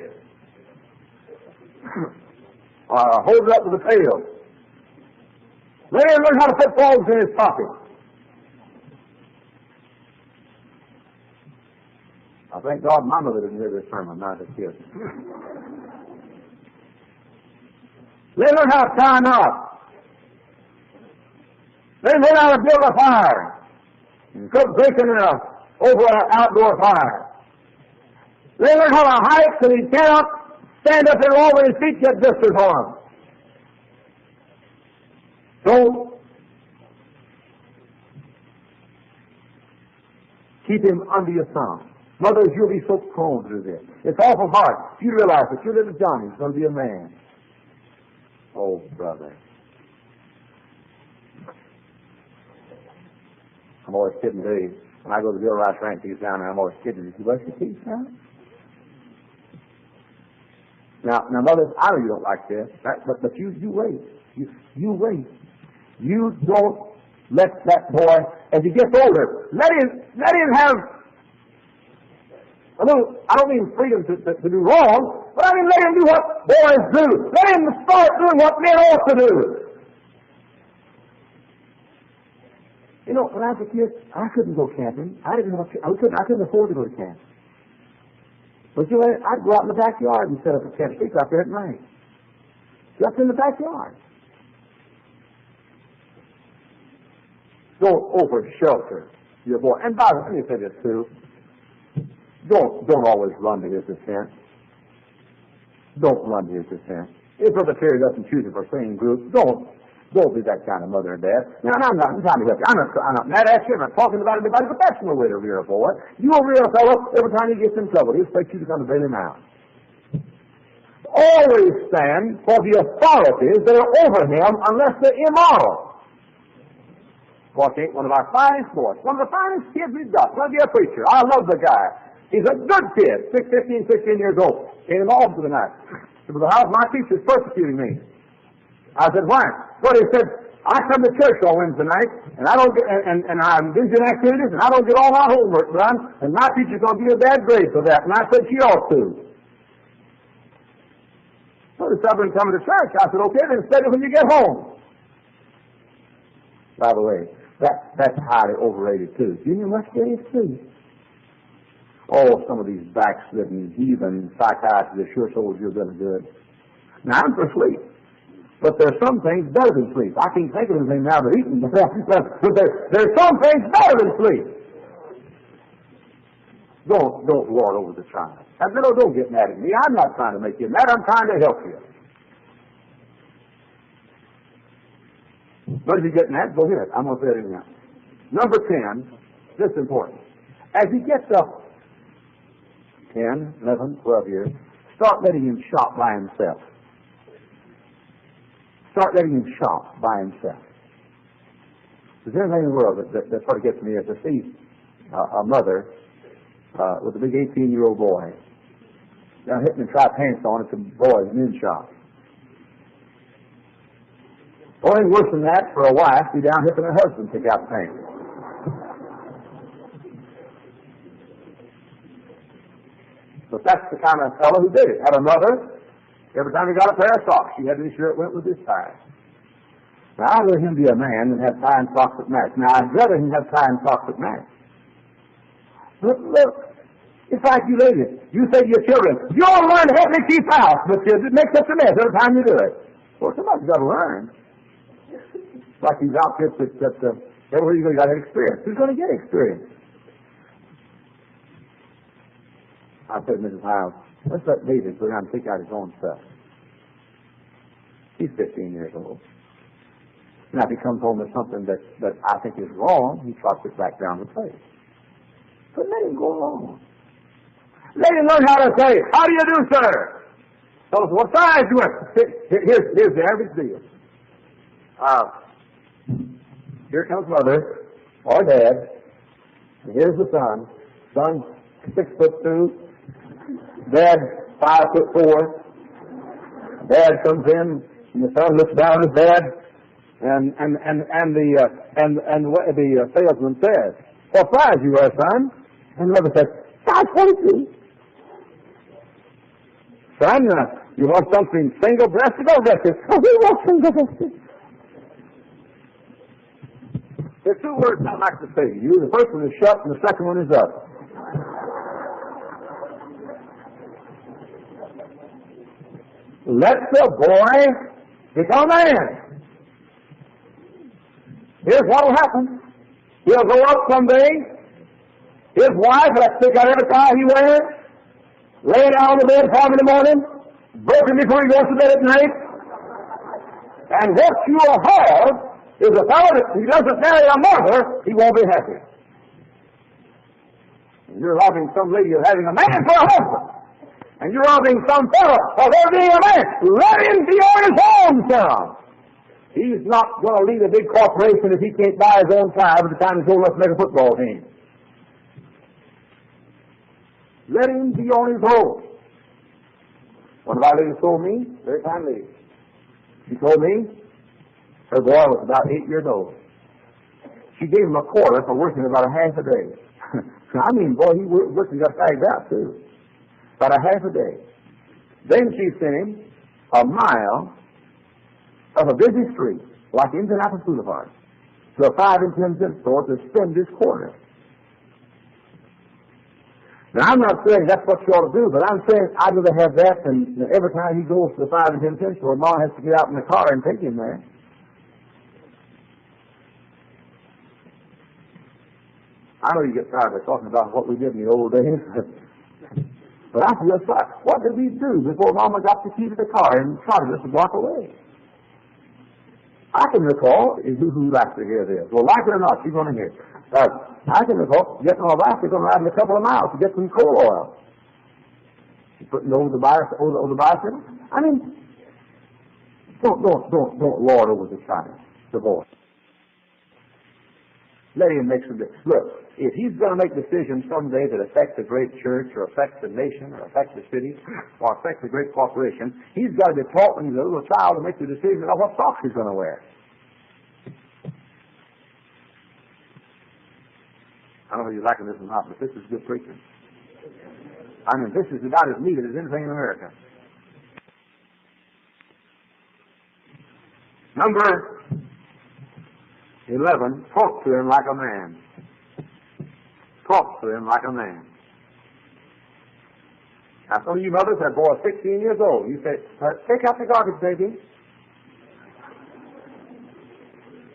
Speaker 1: Hold it up with a tail. Let him learn how to put frogs in his pocket. I thank God my mother didn't hear this sermon, not a kid. Let him learn how to tie a knot. Let him learn how to build a fire. And cook bacon over an outdoor fire. Let him learn how to hike so he cannot stand up there all when his feet get blisters on him. Don't keep him under your thumb. Mothers, you'll be so prone to this. It's awful hard. You realize that your little Johnny's going to be a man. Oh, brother. I'm always kidding Dave. When I go to the Bill Rice Ranch, he's down there, I'm always kidding. Did you brush your teeth, son? Now, mothers, I know you don't like this, but you wait. You wait. You don't let that boy, as he gets older, let him have a little, I don't mean freedom to do wrong, but I mean let him do what boys do. Let him start doing what men ought to do. You know, when I was a kid, I couldn't go camping. I couldn't afford to go to camp. But you know, I'd go out in the backyard and set up a tent out there at night. Just in the backyard. Don't over-shelter your boy. And by the way, let me say this too. Don't always run to his defense. Don't run to his defense. If Brother Terry doesn't choose it for singing group, don't be that kind of mother and dad. Now, I'm not trying to help you. I'm not mad at you. I'm not talking about anybody, but that's no way to rear a boy. You will rear a fellow every time he gets in trouble. He expects you to come to bail him out. Always stand for the authorities that are over him unless they're immoral. Forty-eight, one of our finest boys, one of the finest kids we've got. Going to be a preacher. I love the guy. He's a good kid, 16 years old. Came in the office tonight. To the house, my teacher's persecuting me. I said, why? Well, he said, I come to church on Wednesday night, and I don't get, and I'm busy in activities, and I don't get all my homework done, and my teacher's going to give me a bad grade for that. And I said, she ought to. So he started coming to church. I said, okay, then study when you get home. By the way, that's highly overrated, too. Junior must get his too. Oh, some of these backslidden, heathen psychiatrists sure told you really good. Now, I'm for sleep. But there's some things better than sleep. I can't think of anything now but eating. But there's some things better than sleep. Don't lord over the child. No, don't get mad at me. I'm not trying to make you mad. I'm trying to help you. But if you're getting that, go ahead. I'm going to say it anyhow. Number 10, this is important. As he gets up 10, 11, 12 years, start letting him shop by himself. Start letting him shop by himself. There's anything in the world that sort of gets me is to see a mother with a big 18-year-old boy down hitting and try pants on at the boys' men's shop. Only worse than that for a wife be down hipping her husband pick out the pants. But that's the kind of fellow who did it. Had a mother, every time he got a pair of socks, she had to be sure it went with his tie. Now, I'd rather him be a man than have tie and socks that match. Now, I'd rather him have tie and socks that match. Look, it's like you ladies. You say to your children, you'll learn to help me keep house, but it makes such a mess every time you do it. Well, somebody's got to learn. Like these outfits that everywhere you go, you got to have experience. Who's going to get experience? I said, Mrs. Hyles, let's let David go down and pick out his own stuff. He's 15 years old. Now, if he comes home with something that I think is wrong, he trots it back down the place. But let him go along. Let him learn how to say, how do you do, sir? Tell us what size you wear. Here's the average deal. Here comes mother or dad, and here's the son. Son's 6'2", dad 5'4". Dad comes in, and the son looks down at his dad, and the salesman says, "What size you are, son?" And the mother says, "Size 22." Son, you want something single-breasted or breasted? Oh, we want single-breasted. There are two words I'd like to say to you. The first one is shut, and the second one is up. Let the boy become a man. Here's what will happen. He'll go up someday. His wife will pick out every tie he wears, lay it out on the bed for him in the morning, broken before he goes to bed at night. And what you'll have is a fellow that if he doesn't marry a mother, he won't be happy. And you're robbing some lady of having a man for a husband. And you're robbing some fellow of there being a man. Let him be on his own, son. He's not going to lead a big corporation if he can't buy his own tie by the time he's old enough to make a football team. Let him be on his own. One of our ladies told me, very kind lady, she told me her boy was about 8 years old. She gave him a quarter for working about a half a day. I mean, boy, he worked and got fagged out, too. About a half a day. Then she sent him a mile of a busy street, like Indianapolis Boulevard, to a 5 and 10 cent store to spend his quarter. Now, I'm not saying that's what you ought to do, but I'm saying I'd rather have that than every time he goes to the 5 and 10 cent store, Mom has to get out in the car and take him there. I know you get tired of talking about what we did in the old days. But I feel sorry. What did we do before Mama got the key to the car and trotted us a block away? I can recall, who likes to hear this? Well, like it or not, she's going to hear it. I can recall getting on a bicycle and riding a couple of miles to get some coal oil. Putting over the bicycle. I mean, don't lord over the child, the boy. Let him make some decisions. Look, if he's going to make decisions someday that affect the great church or affect the nation or affect the city or affect the great corporation, he's got to be taught when he's a little child to make the decision of what socks he's going to wear. I don't know if you're liking this or not, but this is good preaching. I mean, this is about as needed as anything in America. Number 11, talk to him like a man. Talk to him like a man. Now, some of you mothers have boys 16 years old. You say, take out the garbage, baby.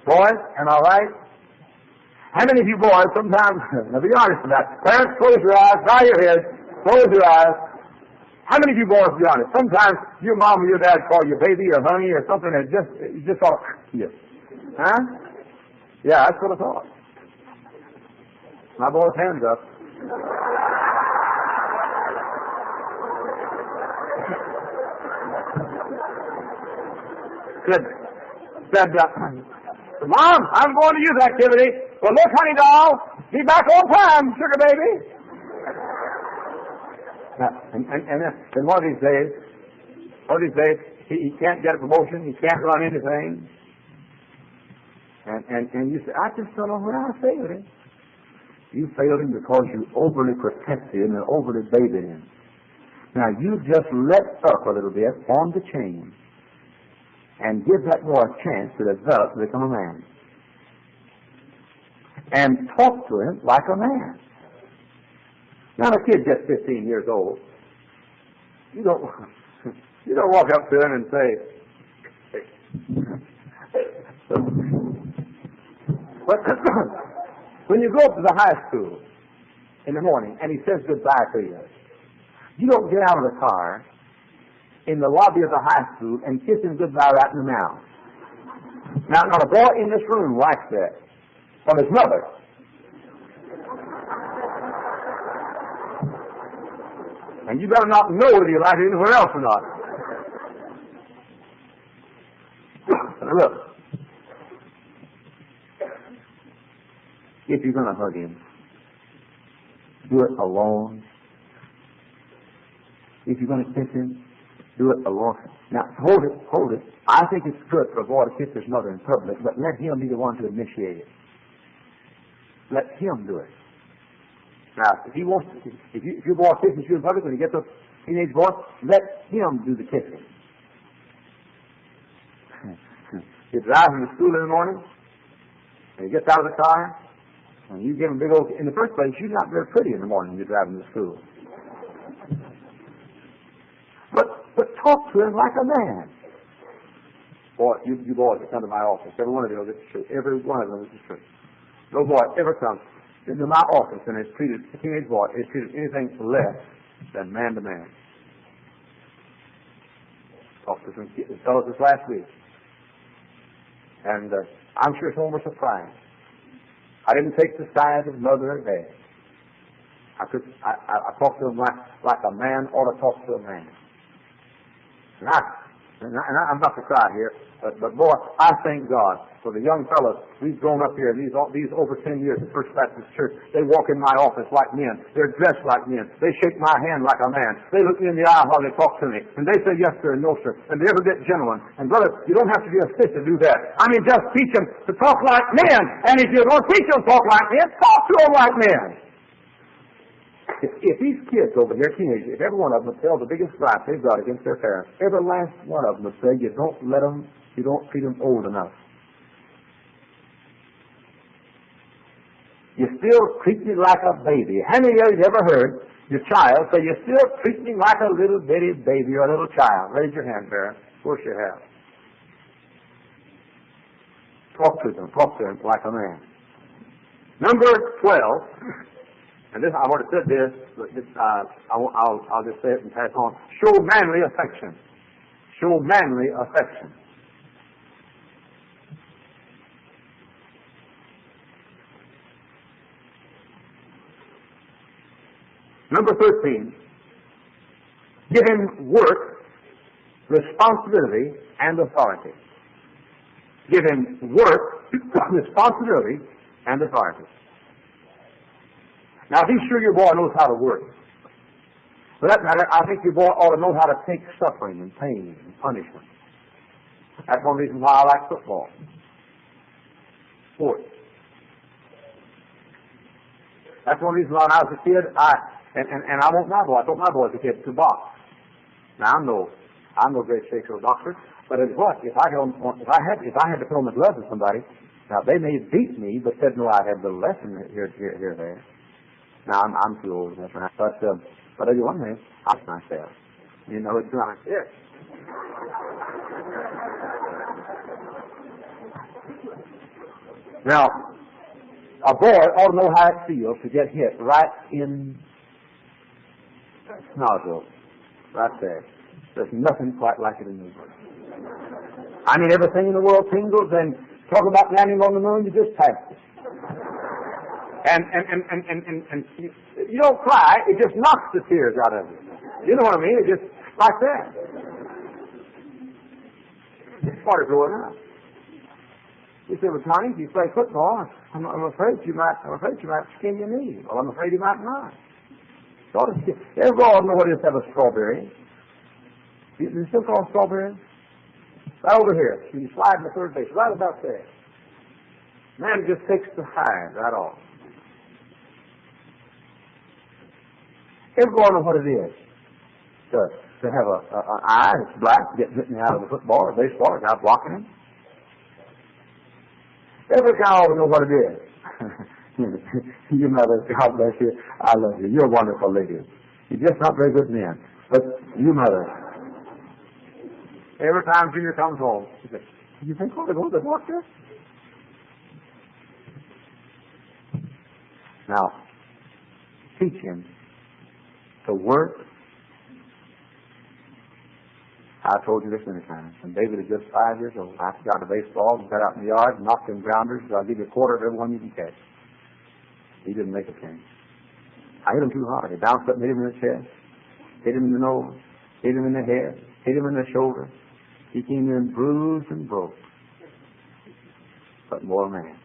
Speaker 1: Boys, am I right? How many of you boys sometimes, now be honest about it. Parents, close your eyes, bow your heads, close your eyes. How many of you boys, be honest, sometimes your mom or your dad call you baby or honey or something that just all, yes. Huh? Yeah, that's what I thought. My boy's hands up. Said, Mom, I'm going to youth activity. Well, look, honey doll, be back on time, sugar baby. And one of these days, he can't get a promotion, he can't run anything. And you say, I just don't know where I failed him. You failed him because you overly protected him and overly babied him. Now, you just let up a little bit on the chain and give that boy a chance to develop to become a man. And talk to him like a man. Now, the kid just 15 years old. You don't walk up to him and say, when you go up to the high school in the morning and he says goodbye to you, you don't get out of the car in the lobby of the high school and kiss him goodbye right in the mouth. Now, not a boy in this room likes that from his mother. And you better not know whether you like it anywhere else or not. Look, if you're going to hug him, do it alone. If you're going to kiss him, do it alone. Now, hold it. I think it's good for a boy to kiss his mother in public, but let him be the one to initiate it. Let him do it. Now, if your boy kisses you in public when he gets a teenage boy, let him do the kissing. He drives him to school in the morning, and he gets out of the car, and you give him a big old... In the first place, you're not very pretty in the morning when you're driving to school. But talk to him like a man. Boy, you boys that come to my office, every one of you, this is true. Every one of them, this is true. No boy ever comes into my office and is treated, a teenage boy, is treated anything less than man to man. Talked to some fellows this last week. And I'm sure some were surprised. I didn't take the side of mother or dad. I talked to them like a man ought to talk to a man. And I'm not to cry here, but boy, I thank God for the young fellows. We've grown up here these over 10 years at First Baptist Church. They walk in my office like men. They're dressed like men. They shake my hand like a man. They look me in the eye while they talk to me. And they say yes sir and no sir. And they ever get gentlemen. And brother, you don't have to be a fish to do that. I mean, just teach them to talk like men. And if you don't teach them to talk like men, talk to them like men. If these kids over here, teenagers, if every one of them would tell the biggest gripe they've got against their parents, every last one of them would say, you don't treat them old enough. You still treat me like a baby. How many of you ever heard your child say, you still treat me like a little bitty baby or a little child? Raise your hand, parents. Of course you have. Talk to them like a man. Number 12. And this, I've already said this, but this, I'll just say it and pass on. Show manly affection. Show manly affection. Number 13, give him work, responsibility, and authority. Give him work, responsibility, and authority. Now, be sure your boy knows how to work. For that matter, I think your boy ought to know how to take suffering and pain and punishment. That's one reason why I like football. Sports. That's one reason why when I was a kid, and I want my boy. I told my boy as a kid to box. Now I'm no great sexual boxer, but it's what if I had to put on the gloves of somebody. Now they may beat me, but said no, I had the lesson here, there. Now I'm too old, that's right. But on the one hand, I myself. You know, it's right. Yes. Now, a boy ought to know how it feels to get hit right in nozzle, right there. There's nothing quite like it in the world. I mean, everything in the world tingles, and talk about landing on the moon, you just pass it. And you don't cry, it just knocks the tears out of you. You know what I mean? It just, like that. It's part of growing up. You say, well, Tony, if you play football, I'm afraid you might skin your knee. Well, I'm afraid you might not. Everybody know what it is to have a strawberry. You still call them strawberries? Right over here. You slide in the third base, right about there. Man just takes the hide right off. Everybody know what it is to have an eye that's black, getting hit out of the football or baseball, or guy blocking him. Every guy ought to know what it is. You mother, God bless you. I love you. You're a wonderful lady. You're just not very good men. But you mother. Every time Junior comes home, she says, "Do you think I ought to go to the doctor?" Now, teach him to work. I told you this many times. When David was just 5 years old, I got a baseball and got out in the yard and knocked him grounders. So I'll give you a quarter of every one you can catch. He didn't make a change. I hit him too hard. He bounced up and hit him in the chest, hit him in the nose, hit him in the head, hit him in the shoulder. He came in bruised and broke. But more man.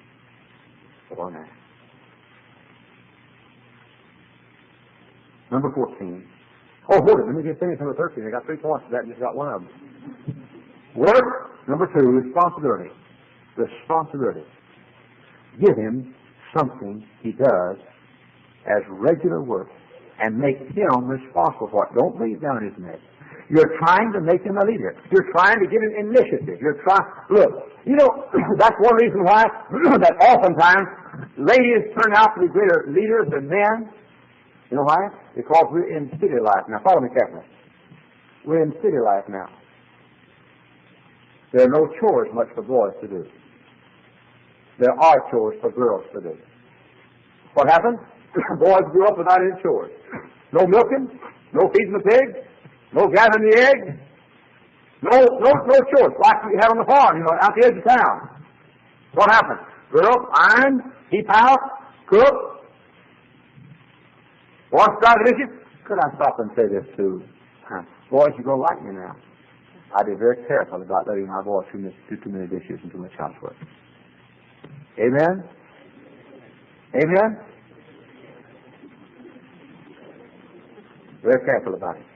Speaker 1: More man. Number 14. Oh, hold it. Let me get finished number 13. I got 3 points to that and just got one of them. Work. Number 2, responsibility. Responsibility. Give him something he does as regular work and make him responsible for it. Don't lay it down his neck. You're trying to make him a leader. You're trying to give him initiative. Look, you know, that's one reason why that oftentimes ladies turn out to be greater leaders than men. You know why? Because we're in city life. Now, follow me carefully. We're in city life now. There are no chores much for boys to do. There are chores for girls to do. What happens? Boys grew up without any chores. No milking, no feeding the pigs, no gathering the eggs, no chores like you have on the farm, you know, out the edge of town. What happens? Grew up, iron, heap house, cook. Boys drive the dishes. Could I stop and say this too? Boys, you're going to like me now. I'd be very careful about letting my boys do too many dishes and too much housework. Amen? Amen? Very careful about it.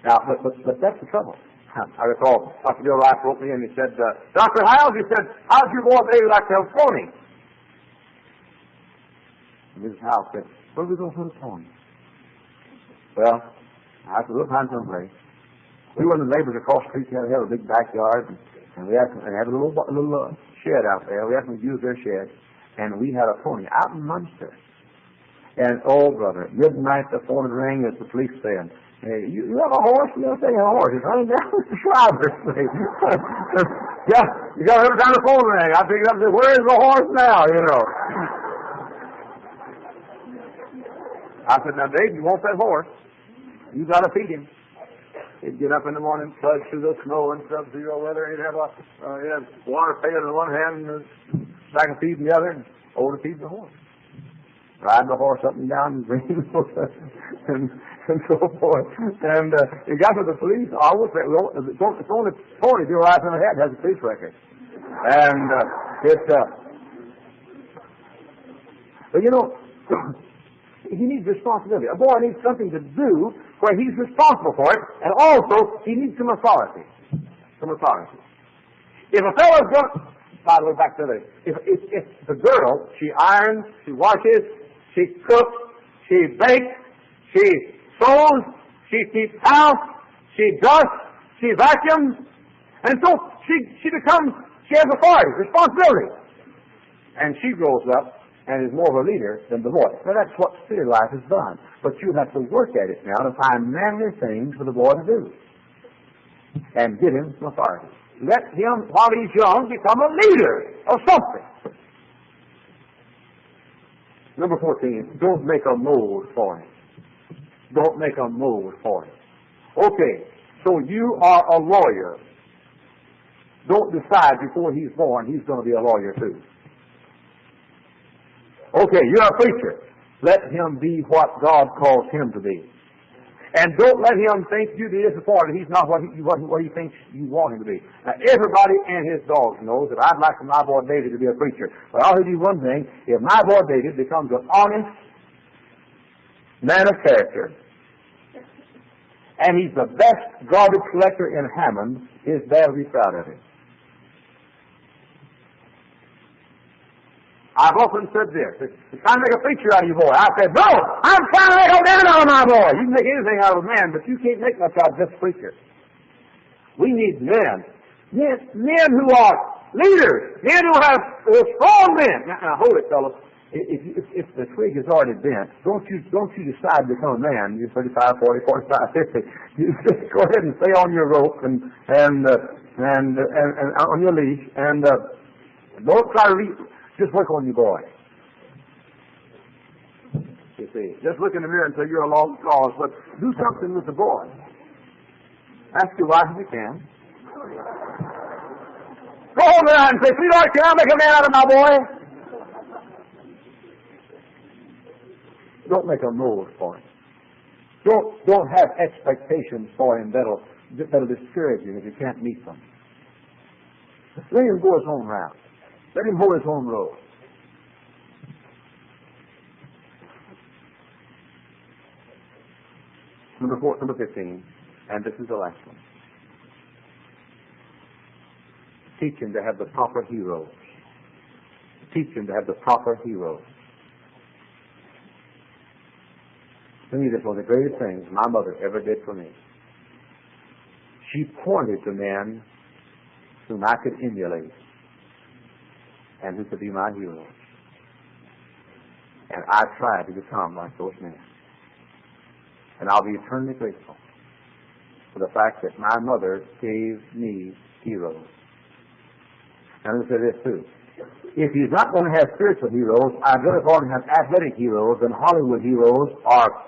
Speaker 1: Now, but that's the trouble. I recall Dr. Bill Rice wrote me and he said, Dr. Hyles, he said, how's your boy baby like to have a pony? And Mrs. Hyles said, where are we going to put a pony? Well, I said, we'll find some place. We were in the neighbors across the street. They had a big backyard, and we asked them, and had a little shed out there. We asked them to use their shed, and we had a pony out in Munster. And, oh, brother, midnight the phone would ring as the police saying, hey, you have a horse? You don't say a horse. It's running down the Schreiber Street. Yeah, you got every time the phone rang, I picked it up and said, where is the horse now, you know? I said, now, Dave, you want that horse? You got to feed him. He'd get up in the morning, trudge through the snow and sub-zero weather, and he'd have water pail in one hand and a sack of feed in the other, and over to feed the horse. Ride the horse up and down and bring the horse and so forth. And he got to the police. I would say, well, it's only Tony who rides in the head has a police record. And but you know, he needs responsibility. A boy needs something to do where he's responsible for it, and also he needs some authority. Some authority. If a fellow's going, by the way, back to the, if the girl, she irons, she washes, she cooks, she bakes, she sews, she keeps house, she dusts, she vacuums, and so she has authority, responsibility. And she grows up and is more of a leader than the boy. Now that's what city life has done. But you have to work at it now to find manly things for the boy to do. And give him some authority. Let him, while he's young, become a leader of something. Number 14, don't make a mold for him. Don't make a mold for him. Okay, so you are a lawyer. Don't decide before he's born he's going to be a lawyer too. Okay, you're a preacher. Let him be what God calls him to be. And don't let him think you be disappointed he's not what he thinks you want him to be. Now, everybody and his dogs knows that I'd like for my boy David to be a preacher. But I'll tell you one thing, if my boy David becomes an honest man of character, and he's the best garbage collector in Hammond, his dad will be proud of him. I've often said this, you're trying to make a preacher out of your boy. I said, no, I'm trying to make a man out of my boy. You can make anything out of a man, but you can't make much out of this preacher. We need men who are leaders, men who have strong men. Now hold it, fellows. If the twig is already bent, don't you decide to become a man. You're 35, 40, 45, 50. You just go ahead and stay on your rope and on your leash and don't try to just work on your boy. You see, just look in the mirror until you're a lost cause, but do something with the boy. Ask your wife if you can. Go home there and say, sweetheart, can I make a man out of my boy? Don't make a mold for him. Don't have expectations for him that'll discourage you if you can't meet them. Let him go his own route. Let him hold his own road. Number 15, and this is the last one. Teach him to have the proper heroes. Teach him to have the proper heroes. To me, this was one of the greatest things my mother ever did for me. She pointed to men whom I could emulate and who could be my heroes. And I tried to become like those men. And I'll be eternally grateful for the fact that my mother gave me heroes. And let me say this too. If he's not going to have spiritual heroes, I'd rather for him to have athletic heroes than Hollywood heroes or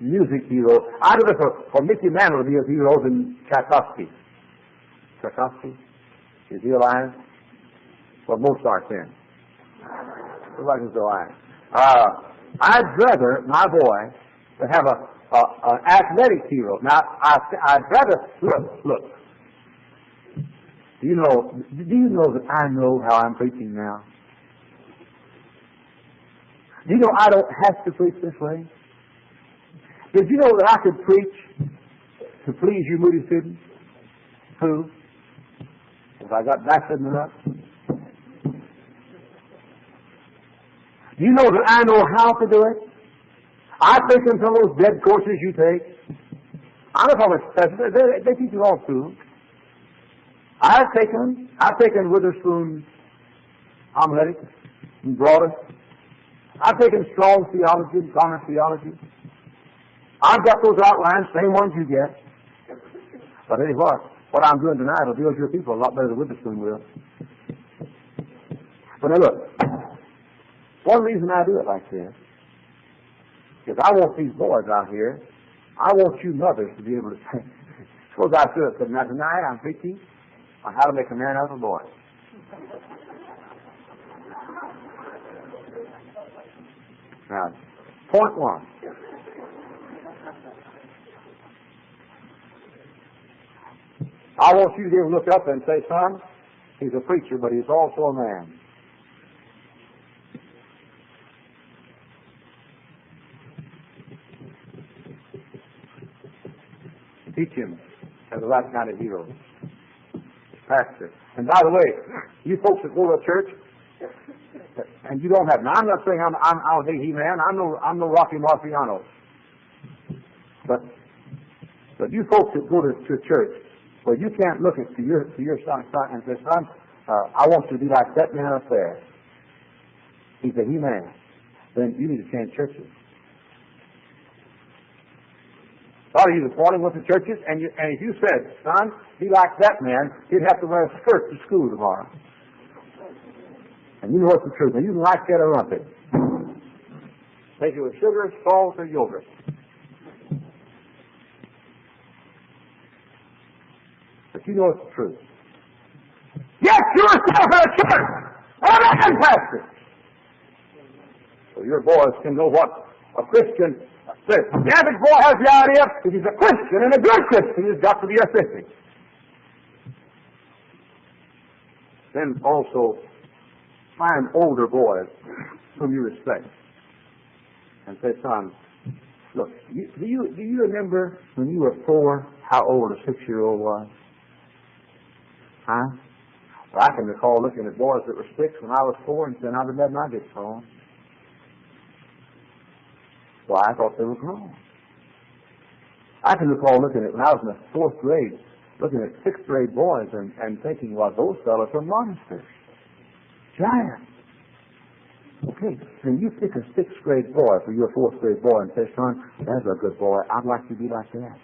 Speaker 1: music heroes. I'd rather for Mickey Mantle to be a hero than Tchaikovsky. Tchaikovsky? Is he alive? Well, Mozart's in. Everybody's alive. I'd rather my boy to have an athletic hero. Now, I'd rather look. Do you know that I know how I'm preaching now? Do you know I don't have to preach this way? Did you know that I could preach to please you moody students? Who? If I got backslidden enough? Do you know that I know how to do it? I've taken some of those dead courses you take. I'm not talking about they teach you all through. I've taken Witherspoon's homiletics and broader. I've taken Strong's theology and Connor's theology. I've got those outlines, same ones you get. But anyway, what I'm doing tonight will deal with your people a lot better than Witherspoon will. But now look, one reason I do it like this Because I want these boys out here, I want you mothers to be able to say, suppose I stood up and said, now tonight I'm preaching on how to make a man out of a boy. Now, point one. I want you to look up and say, son, he's a preacher, but he's also a man. Teach him as the right kind of hero. Pastor. And by the way, you folks that go to a church and you don't have, now I'm not saying I'm a big he-man, I'm no Rocky Marciano. But you folks that go to church where you can't look to your son and say, son, I want you to be like that man up there. He's a he-man. Then you need to change churches. A lot of you this morning went to churches, and if you said, son, be like that man, he'd have to wear a skirt to school tomorrow. And you know what's the truth. And you can like that or lump it. Take it with sugar, salt, or yogurt. But you know it's the truth. Yes, you're a staff at a church! And a man pastor! So your boys can know what a Christian says. The average boy has the idea if he's a Christian and a good Christian, he's got to be a 50. Then also find older boys whom you respect and say, son, look, do you remember when you were 4 how old a 6-year-old was? Huh? Well, I can recall looking at boys that were 6 when I was 4 and saying, how did that not get thrown? Well, I thought they were grown. I can recall looking at, when I was in the 4th grade, looking at 6th grade boys and thinking, well, those fellows are monsters. Giants. Okay, then you pick a 6th grade boy for your 4th grade boy and say, son, that's a good boy. I'd like you to be like that.